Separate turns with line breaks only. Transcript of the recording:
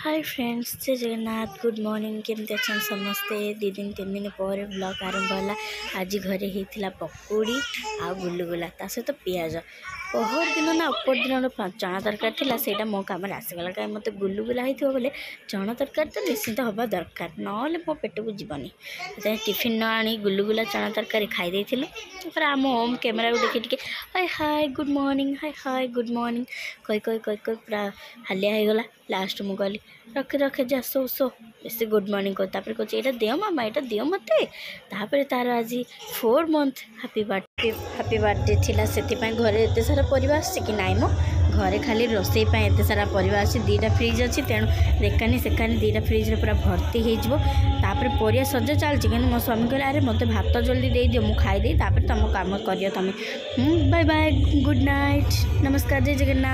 Hi friends, जय Jagannath. Good morning. केमती अच्छा समस्ते। 2 दिन 3 दिन पर ब्लॉग आरंभ है। आज घरे होता पकोड़ी आ गुलुगुला ता सहित पियाज। पहर दिन ना अपर दिन चना तरकारी थी से मो कम आसगला कहीं मत गुलुगुला होते बोले चना तरकारी तो निश्चित हवा दरकार ना मो पेट को जीवनी। टिफिन न आनी गुलुगुला चना तरकारी खाई आम होम कैमेरा को देखिए हाय हाय गुड मॉर्निंग, हाय हाय गुड मॉर्निंग कही कही कही कही पूरा हालिया होगला। लास्ट मु कहली रखे रखे जा सो सो बेस गुड मॉर्निंग कर कहे यहाँ दियो मामा यहाँ दियो मत। तार आज 4 मंथ हैप्पी बर्थडे थिला से घरे एत सारा परिवार कि नाई मो घरे खाली रोसई एत सारा परिवार अच्छी 2टा फ्रिज अच्छी तेणु देखानी सेकानी 2टा फ्रिज पूरा भर्ती हो परिया सज चलती कि मो स्वामी कहले अरे मत भात जल्दी दे दियो मु खाई तुम काम कर तुम। बाय बाय गुड नाइट नमस्कार जय जगन्नाथ।